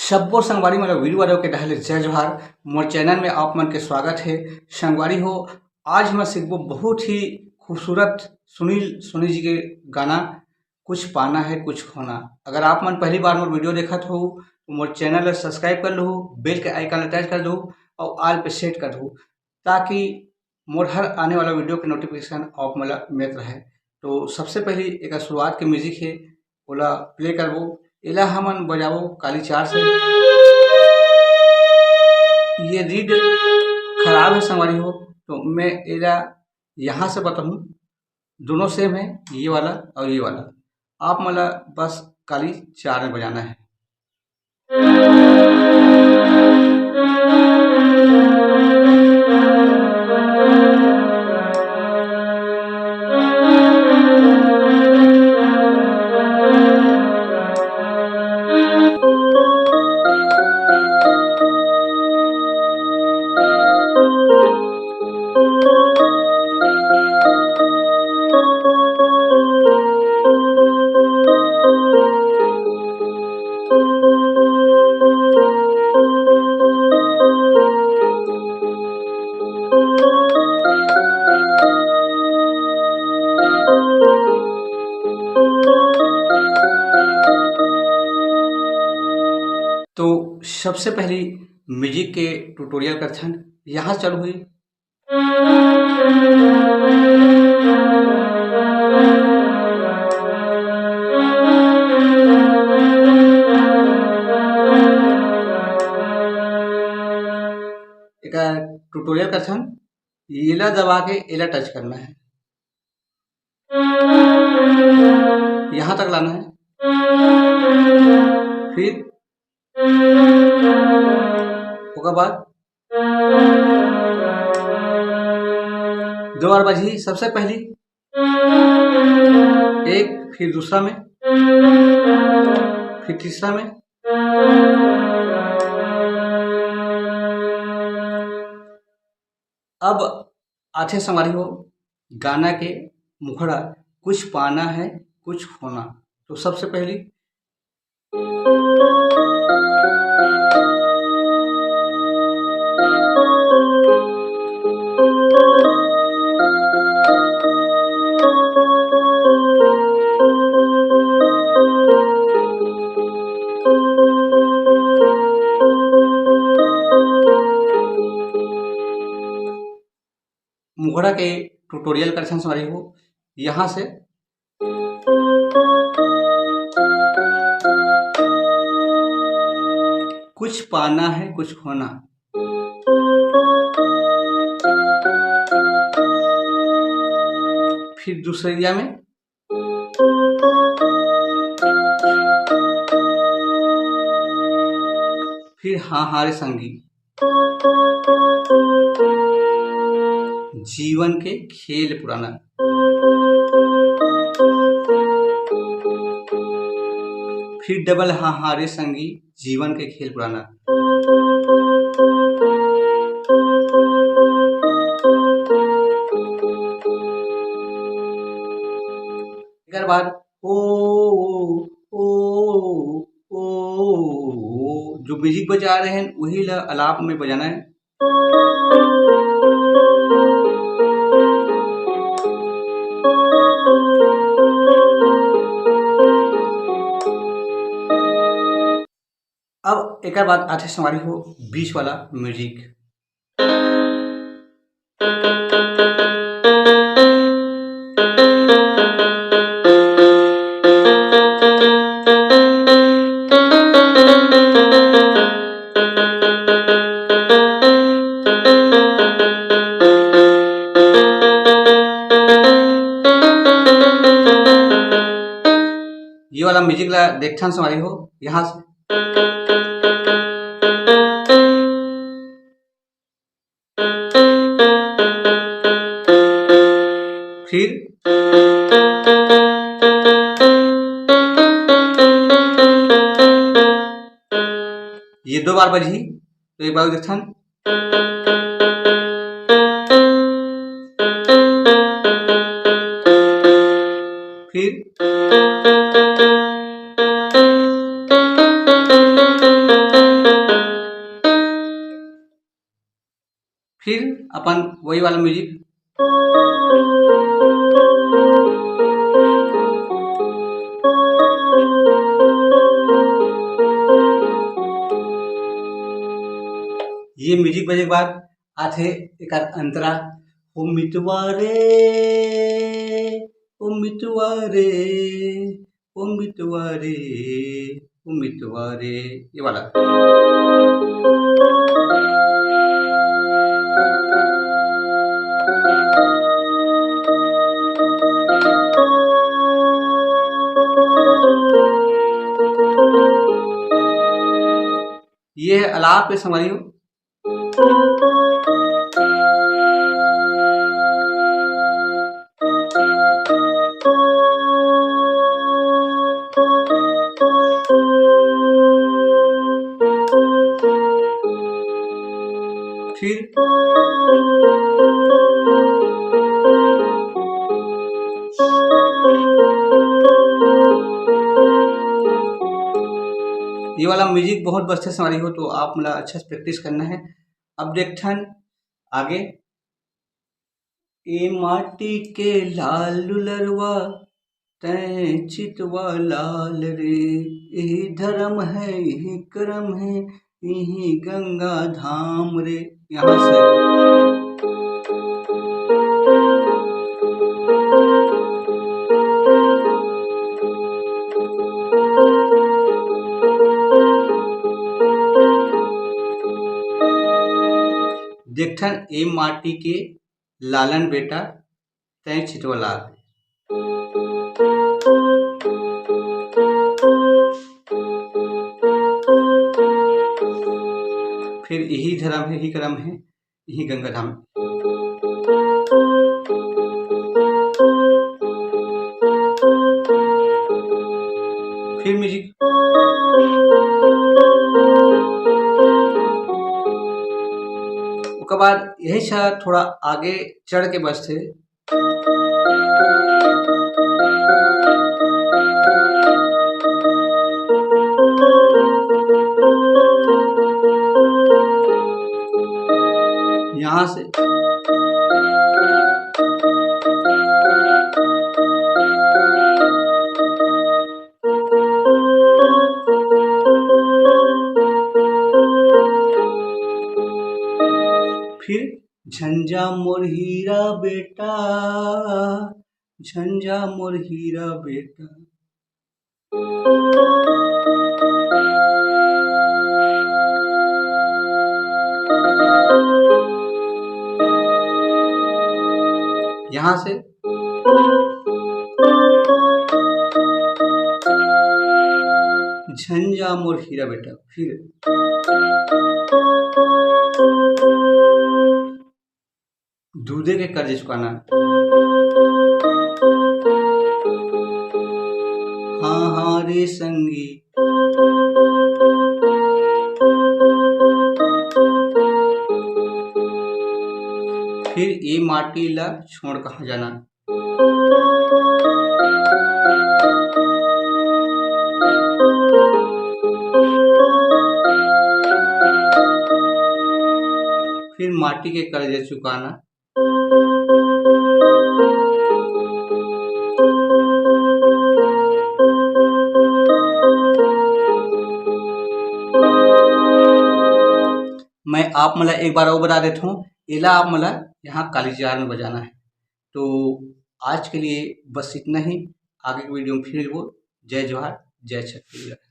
सब्बो संगवारी मन वीडियो वालों के डहले जय जोहार। मोर चैनल में आप मन के स्वागत है। संगवारी हो, आज हम सीखबो बहुत ही खूबसूरत सुनील जी के गाना कुछ पाना है कुछ खोना। अगर आप मन पहली बार मोर वीडियो देखत हो तो मोर चैनल ला सब्सक्राइब कर लो, बेल के आइकन ला टच कर दो और ऑल पे सेट कर दो ताकि मोर हर आने वाला वीडियो के नोटिफिकेशन आप मोला मिलत रहे। तो सबसे पहले एक शुरुआत के म्यूजिक है ओला प्ले करबो। एला हमन बजाबो काली चार से। ये रीड खराब है संगवारी हो, तो मैं एला यहाँ से बताऊँ, दोनों सेम है, ये वाला और ये वाला। आप मला बस काली चार में बजाना है। तो सबसे पहली म्यूजिक के ट्यूटोरियल करथन, यहाँ चालू हुई। एक ट्यूटोरियल करथन, एला दबा के एला टच करना है, यहाँ तक लाना है, फिर ओकर बाद दो बार बजी। सबसे पहली एक, फिर दूसरा में, फिर तीसरा में, अब आठे संगवारी हो गाना के मुखड़ा कुछ पाना है कुछ खोना। तो सबसे पहली मुखड़ा के ट्यूटोरियल करथन संगवारी हो, यहाँ से कुछ पाना है कुछ खोना, फिर दूसरिया में फिर हाँ हारे संगी, जीवन के खेल पुराना, फिर डबल हाँ हारे संगी, जीवन के खेल पुराना, एक बाद ओ जो म्यूजिक बजा रहे हैं वही ला अलाप में बजाना है। अब एक बाद आठे संगवारी हो बीच वाला म्यूजिक। ये वाला म्यूजिक ला देखथन संगवारी हो, यहाँ से फिर ये दो बार बजी, तो एक बार देखथन, फिर फिर अपन वही वाला म्यूजिक, ये म्यूजिक बजे के बाद आथे एक अंतरा, ओ मितवा रे, ओ मितवा रे, ओ मितवा रे, ओ मितवा रे, ये वाला। ये है अलाप पे संगवारी हो। फिर ये वाला म्यूजिक बहुत बस्ते संवारी हो, तो आप मतलब अच्छा से प्रैक्टिस करना है। अब देखथन आगे, ए माटी के लाल लुलरवा तै चितवा लाल रे, यही धर्म है यही कर्म है यही गंगा धाम रे। यहाँ से देखथन, ए माटी के लालन बेटा तै चितवा लाल, फिर यही धर्म है यही कर्म है यही गंगा धाम। फिर म्यूजिक, उसके बाद यही छा थोड़ा आगे चढ़ के बसते, यहाँ से फिर झंझा मोर हीरा बेटा, झंझा मोर हीरा बेटा, यहाँ से झंझा मोर हीरा बेटा, फिर दूधे के कर्ज चुकाना, हाँ हाँ रे संगी, फिर ये माटी ला छोड़ कहाँ जाना, फिर माटी के कर्ज चुकाना, मैं आप मतलब एक बार और बता देता हूँ, इला आप मतलब यहाँ काली जार में बजाना है। तो आज के लिए बस इतना ही, आगे की वीडियो में फिर वो। जय जोहार, जय छत्तीसगढ़।